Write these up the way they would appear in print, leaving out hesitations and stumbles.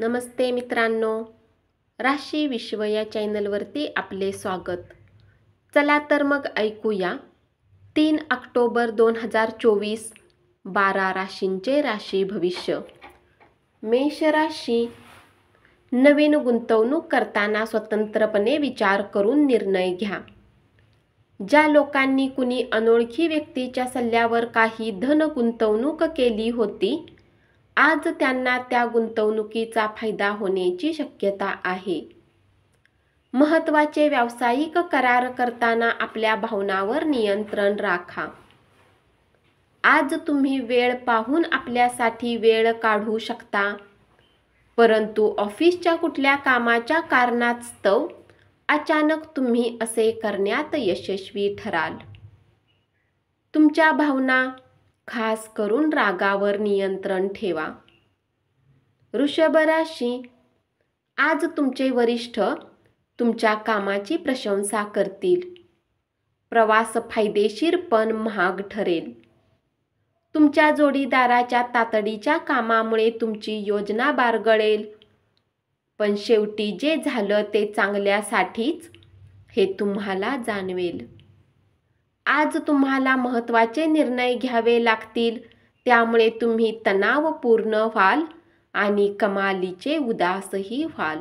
नमस्ते मित्रांनो, राशी विश्व या चॅनलवरती आपले स्वागत. चला तर मग ऐकूया 3 ऑक्टोबर 2024 12 राशींचे राशी भविष्य. मेष राशी, नवीन गुंतवणूक करताना स्वतंत्रपणे विचार करून निर्णय घ्या. ज्या लोकांनी कुणी अनोळखी व्यक्तीच्या सल्ल्यावर काही धन गुंतवणूक केली होती, आज त्यांना त्या गुंतवणुकीचा फायदा होण्याची शक्यता आहे. महत्त्वाचे व्यावसायिक करार करताना आपल्या भावनांवर नियंत्रण राखा. आज तुम्ही वेळ पाहून आपल्यासाठी वेळ काढू शकता, परंतु ऑफिसच्या कुठल्या कामाच्या कारणास्तव अचानक तुम्ही असे करण्यात यशस्वी ठराल. तुमच्या भावना, खास करून रागावर नियंत्रण ठेवा. वृषभ राशी, आज तुमचे वरिष्ठ तुमच्या कामाची प्रशंसा करतील. प्रवास फायदेशीर पण महाग ठरेल. तुमच्या जोडीदाराच्या तातडीच्या कामामुळे तुमची योजना बारगळेल, पण शेवटी जे झालं ते चांगल्यासाठीच हे तुम्हाला जाणवेल. आज तुम्हाला महत्त्वाचे निर्णय घ्यावे लागतील, त्यामुळे तुम्ही तणावपूर्ण व्हाल आणि कमालीचे उदासही व्हाल.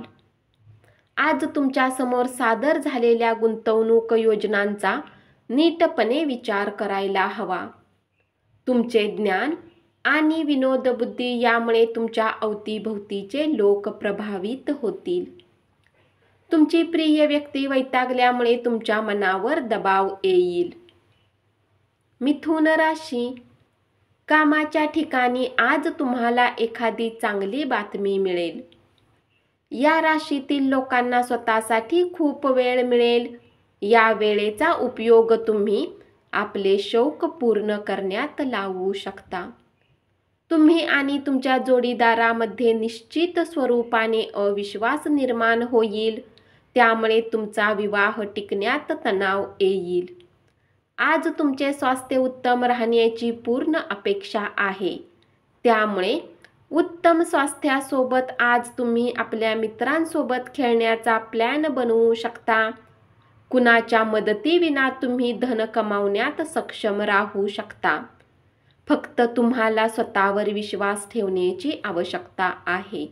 आज तुमच्यासमोर सादर झालेल्या गुंतवणूक योजनांचा नीटपणे विचार करायला हवा. तुमचे ज्ञान आणि विनोदबुद्धी यामुळे तुमच्या अवतीभोवतीचे लोक प्रभावित होतील. तुमची प्रिय व्यक्ती वैतागल्यामुळे तुमच्या मनावर दबाव येईल. मिथुन राशी, कामाच्या ठिकाणी आज तुम्हाला एखादी चांगली बातमी मिळेल. या राशीतील लोकांना स्वतःसाठी खूप वेळ मिळेल. या वेळेचा उपयोग तुम्ही आपले शौक पूर्ण करण्यात लावू शकता. तुम्ही आणि तुमच्या जोडीदारामध्ये निश्चित स्वरूपाने अविश्वास निर्माण होईल, त्यामुळे तुमचा विवाह टिकण्यात तणाव येईल. आज तुमचे स्वास्थ्य उत्तम राहण्याची पूर्ण अपेक्षा आहे, त्यामुळे उत्तम स्वास्थ्यासोबत आज तुम्ही आपल्या मित्रांसोबत खेळण्याचा प्लॅन बनवू शकता. कुणाच्या मदतीविना तुम्ही धन कमावण्यात सक्षम राहू शकता. फक्त तुम्हाला स्वतःवर विश्वास ठेवण्याची आवश्यकता आहे.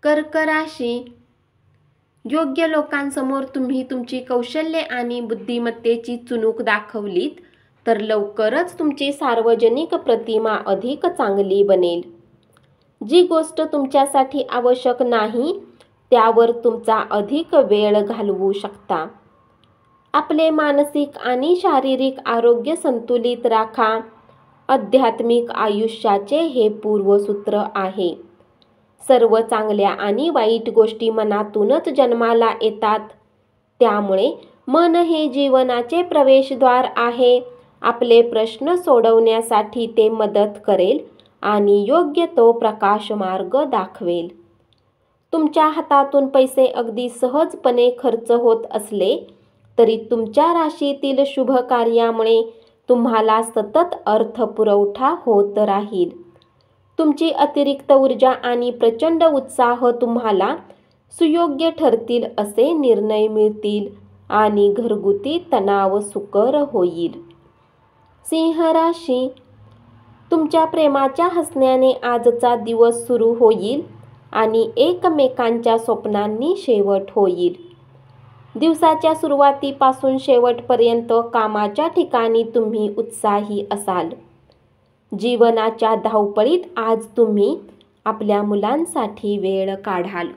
कर्क राशी, योग्य लोकांसमोर तुम्ही तुमची कौशल्ये आणि बुद्धिमत्तेची चुणूक दाखवलीत तर लवकरच तुमची सार्वजनिक प्रतिमा अधिक चांगली बनेल. जी गोष्ट तुमच्यासाठी आवश्यक नाही त्यावर तुमचा अधिक वेळ घालवू शकता. आपले मानसिक आणि शारीरिक आरोग्य संतुलित राखा. आध्यात्मिक आयुष्याचे हे पूर्वसूत्र आहे. सर्व चांगल्या आणि वाईट गोष्टी मनातूनच जन्माला येतात, त्यामुळे मन हे जीवनाचे प्रवेशद्वार आहे. आपले प्रश्न सोडवण्यासाठी ते मदत करेल आणि योग्य तो प्रकाशमार्ग दाखवेल. तुमच्या हातातून पैसे अगदी सहजपणे खर्च होत असले तरी तुमच्या राशीतील शुभ कार्यामुळे तुम्हाला सतत अर्थपुरवठा होत राहील. तुमची अतिरिक्त ऊर्जा आणि प्रचंड उत्साह तुम्हाला सुयोग्य ठरतील असे निर्णय मिळतील आणि घरगुती तणाव सुकर होईल. सिंह राशी, तुमच्या प्रेमाच्या हसण्याने आजचा दिवस सुरू होईल आणि एकमेकांच्या स्वप्नांनी शेवट होईल. दिवसाच्या सुरुवातीपासून शेवटपर्यंत कामाच्या ठिकाणी तुम्ही उत्साही असाल. जीवनाच्या धावपळीत आज तुम्ही आपल्या मुलांसाठी वेळ काढाल.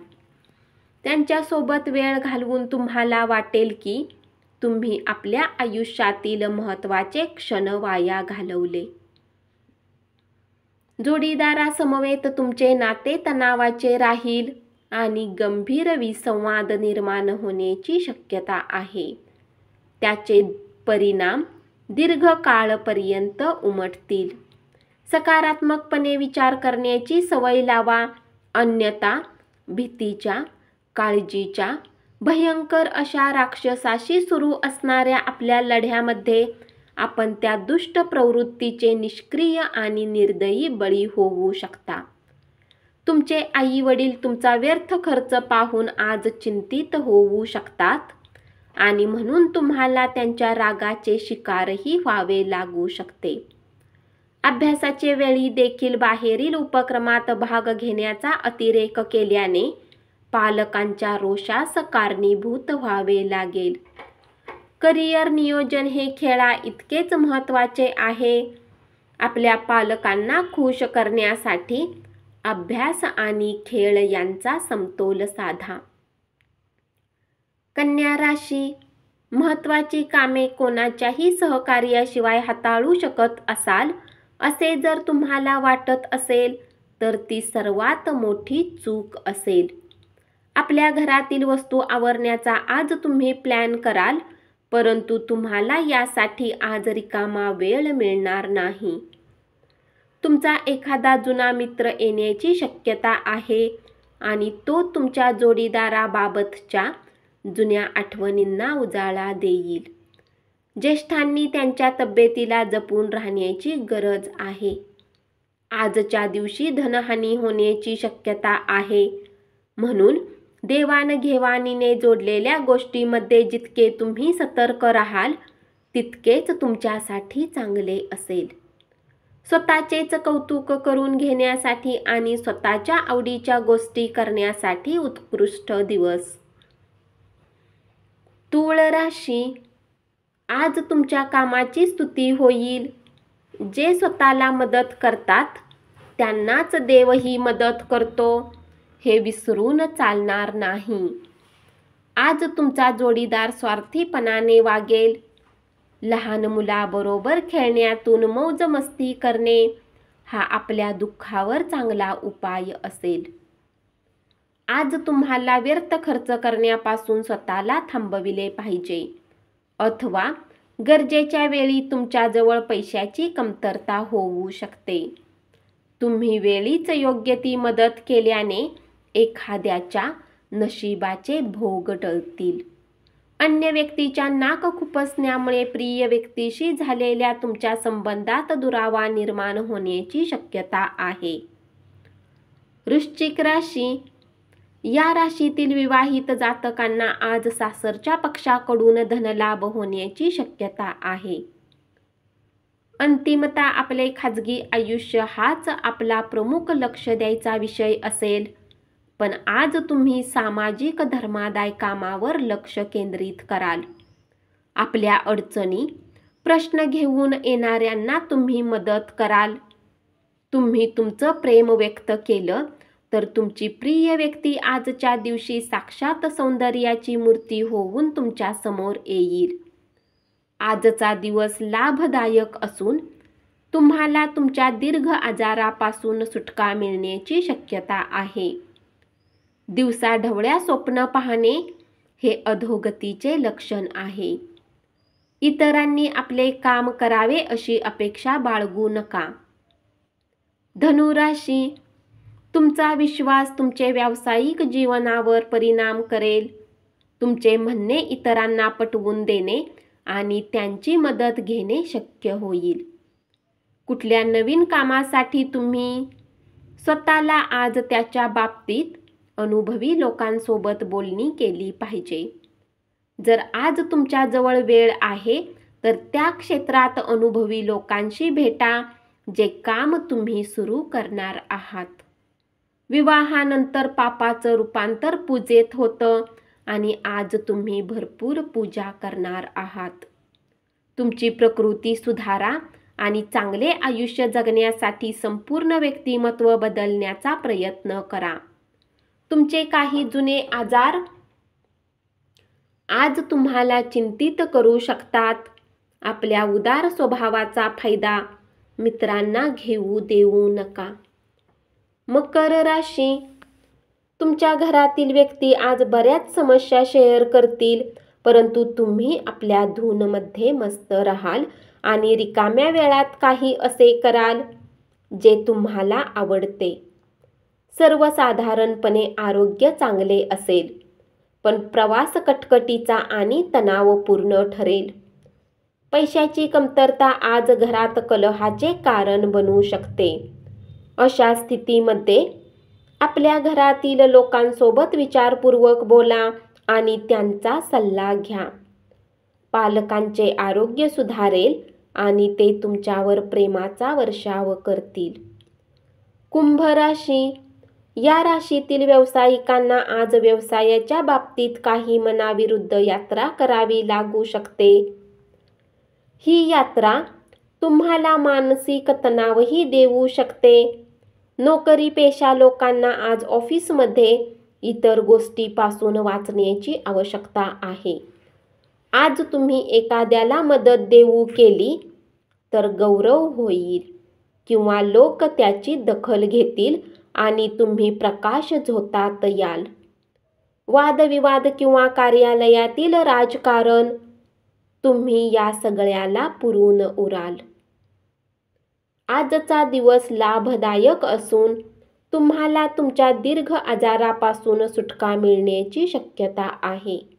त्यांच्यासोबत वेळ घालवून तुम्हाला वाटेल की तुम्ही आपल्या आयुष्यातील महत्त्वाचे क्षण वाया घालवले. जोडीदारासमवेत तुमचे नाते तणावाचे राहील आणि गंभीर विसंवाद निर्माण होण्याची शक्यता आहे. त्याचे परिणाम दीर्घकाळपर्यंत उमटतील. सकारात्मकपणे विचार करण्याची सवय लावा, अन्यथा भीतीच्या, काळजीच्या, भयंकर अशा राक्षसाशी सुरू असणाऱ्या आपल्या लढ्यामध्ये आपण त्या दुष्ट प्रवृत्तीचे निष्क्रिय आणि निर्दयी बळी होऊ शकता. तुमचे आई वडील तुमचा व्यर्थ खर्च पाहून आज चिंतित होऊ शकतात आणि म्हणून तुम्हाला त्यांच्या रागाचे शिकारही व्हावे लागू शकते. अभ्यासाचे वेळी देखील बाहेरील उपक्रमात भाग घेण्याचा अतिरेक केल्याने पालकांच्या रोषास कारणीभूत व्हावे लागेल. करिअर नियोजन हे खेळा इतकेच महत्त्वाचे आहे. आपल्या पालकांना खुश करण्यासाठी अभ्यास आणि खेळ यांचा समतोल साधा. कन्या राशी, महत्त्वाची कामे कोणाच्याही सहकार्याशिवाय हाताळू शकत असाल असे जर तुम्हाला वाटत असेल तर ती सर्वात मोठी चूक असेल. आपल्या घरातील वस्तू आवरण्याचा आज तुम्ही प्लॅन कराल, परंतु तुम्हाला यासाठी आज रिकामा वेळ मिळणार नाही. तुमचा एखादा जुना मित्र येण्याची शक्यता आहे आणि तो तुमच्या जोडीदाराबाबतच्या जुन्या आठवणींना उजाळा देईल. ज्येष्ठांनी त्यांच्या तब्येतीला जपून राहण्याची गरज आहे. आजच्या दिवशी धनहानी होण्याची शक्यता आहे, म्हणून देवाणघेवाणीने जोडलेल्या गोष्टींमध्ये जितके तुम्ही सतर्क राहाल तितकेच तुमच्यासाठी चांगले असेल. स्वतःचेच कौतुक करून घेण्यासाठी आणि स्वतःच्या आवडीच्या गोष्टी करण्यासाठी उत्कृष्ट दिवस. तूळ राशी, आज तुमच्या कामाची स्तुती होईल. जे स्वतःला मदत करतात त्यांनाच देवही मदत करतो हे विसरून चालणार नाही. आज तुमचा जोडीदार स्वार्थीपणाने वागेल. लहान मुलाबरोबर खेळण्यातून मौज मस्ती करणे हा आपल्या दुःखावर चांगला उपाय असेल. आज तुम्हाला व्यर्थ खर्च करण्यापासून स्वतःला थांबविले पाहिजे, अथवा गरजेच्या वेळी तुमच्याजवळ पैशाची कमतरता होऊ शकते. तुम्ही वेळीच योग्य ती मदत केल्याने एखाद्याच्या नशिबाचे भोग टळतील. अन्य व्यक्तीच्या नाक खुपसण्यामुळे प्रिय व्यक्तीशी झालेल्या तुमच्या संबंधात दुरावा निर्माण होण्याची शक्यता आहे. वृश्चिक राशी, या राशीतील विवाहित जातकांना आज सासरच्या पक्षाकडून धनलाभ होण्याची शक्यता आहे. अंतिमतः आपले खाजगी आयुष्य हाच आपला प्रमुख लक्ष द्यायचा विषय असेल, पण आज तुम्ही सामाजिक धर्मादाय कामावर लक्ष केंद्रित कराल. आपल्या अडचणी, प्रश्न घेऊन येणाऱ्यांना तुम्ही मदत कराल. तुम्ही तुमचं प्रेम व्यक्त केलं तर तुमची प्रिय व्यक्ती आजच्या दिवशी साक्षात सौंदर्याची मूर्ती होऊन तुमच्या समोर येईल. आजचा दिवस लाभदायक असून तुम्हाला तुमच्या दीर्घ आजारापासून सुटका मिळण्याची शक्यता आहे. दिवसाढवळ्या स्वप्न पाहणे हे अधोगतीचे लक्षण आहे. इतरांनी आपले काम करावे अशी अपेक्षा बाळगू नका. धनुराशी, तुमचा विश्वास तुमचे व्यावसायिक जीवनावर परिणाम करेल. तुमचे म्हणणे इतरांना पटवून देणे आणि त्यांची मदत घेणे शक्य होईल. कुठल्या नवीन कामासाठी तुम्ही स्वतःला आज त्याच्या बाबतीत अनुभवी लोकांसोबत बोलणी केली पाहिजे. जर आज तुमच्याजवळ वेळ आहे तर त्या क्षेत्रात अनुभवी लोकांशी भेटा जे काम तुम्ही सुरू करणार आहात. विवाहानंतर पापाचं रूपांतर पूजेत होतं आणि आज तुम्ही भरपूर पूजा करणार आहात. तुमची प्रकृती सुधारा आणि चांगले आयुष्य जगण्यासाठी संपूर्ण व्यक्तिमत्व बदलण्याचा प्रयत्न करा. तुमचे काही जुने आजार आज तुम्हाला चिंतित करू शकतात. आपल्या उदार स्वभावाचा फायदा मित्रांना घेऊ देऊ नका. मकर राशी, तुमच्या घरातील व्यक्ती आज बऱ्याच समस्या शेअर करतील, परंतु तुम्ही आपल्या धूनमध्ये मस्त राहाल आणि रिकाम्या वेळात काही असे कराल जे तुम्हाला आवडते. सर्वसाधारणपणे आरोग्य चांगले असेल, पण प्रवास कटकटीचा आणि तणावपूर्ण ठरेल. पैशाची कमतरता आज घरात कलहाचे कारण बनू शकते. अशा स्थितीमध्ये आपल्या घरातील लोकांसोबत विचारपूर्वक बोला आणि त्यांचा सल्ला घ्या. पालकांचे आरोग्य सुधारेल आणि ते तुमच्यावर प्रेमाचा वर्षाव करतील. कुंभ राशी. या राशीतील व्यावसायिकांना आज व्यवसायाच्या बाबतीत काही मनाविरुद्ध यात्रा करावी लागू शकते. ही यात्रा तुम्हाला मानसिक तणावही देऊ शकते. नोकरी पेशा लोकांना आज ऑफिसमध्ये इतर गोष्टीपासून वाचण्याची आवश्यकता आहे. आज तुम्ही एखाद्याला मदत देऊ केली तर गौरव होईल किंवा लोक त्याची दखल घेतील आणि तुम्ही प्रकाश झोतात याल. वादविवाद किंवा कार्यालयातील राजकारण, तुम्ही या सगळ्याला पुरून उराल. आजचा दिवस लाभदायक असून तुम्हाला तुमच्या दीर्घ आजारापासून सुटका मिळण्याची शक्यता आहे.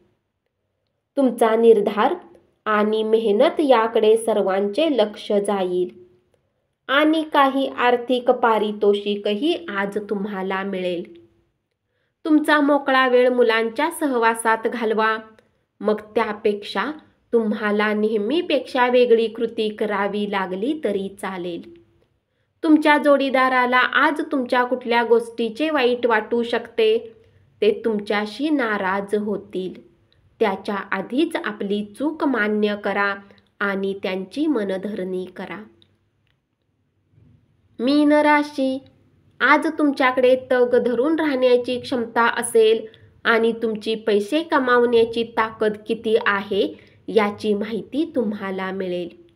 तुमचा निर्धार आणि मेहनत याकडे सर्वांचे लक्ष जाईल आणि काही आर्थिक पारितोषिकही आज तुम्हाला मिळेल. तुमचा मोकळा वेळ मुलांच्या सहवासात घालवा. मग त्यापेक्षा तुम्हाला नेहमीपेक्षा वेगळी कृती करावी लागली तरी चालेल. तुमच्या जोडीदाराला आज तुमच्या कुठल्या गोष्टीचे वाईट वाटू शकते. ते तुमच्याशी नाराज होतील. त्याच्या आधीच आपली चूक मान्य करा आणि त्यांची मनधरणी करा. मीन राशी. आज तुमच्याकडे तग धरून राहण्याची क्षमता असेल आणि तुमची पैसे कमावण्याची ताकद किती आहे याची माहिती तुम्हाला मिळेल.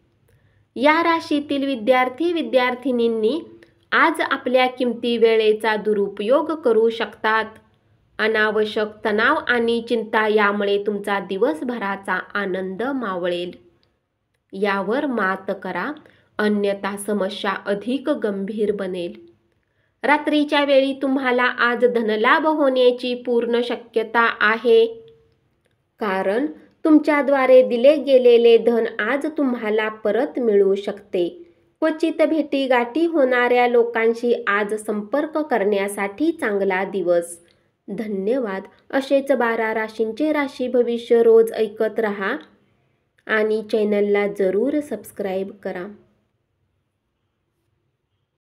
या राशीतील विद्यार्थी-विद्यार्थिनींनी आज आपल्या किमती वेळेचा दुरुपयोग करू शकतात. अनावश्यक तणाव आणि चिंता यामुळे तुमचा दिवसभराचा आनंद मावळेल. यावर मात करा, अन्यथा समस्या अधिक गंभीर बनेल. रात्रीच्या वेळी तुम्हाला आज धनलाभ होण्याची पूर्ण शक्यता आहे. कारण तुमच्याद्वारे दिले गेलेले धन आज तुम्हाला परत मिळू शकते. क्वचित भेटीगाठी होणाऱ्या लोकांशी आज संपर्क करण्यासाठी चांगला दिवस. धन्यवाद. असेच 12 राशींचे राशी भविष्य रोज ऐकत रहा आणि चॅनलला जरूर सबस्क्राईब करा.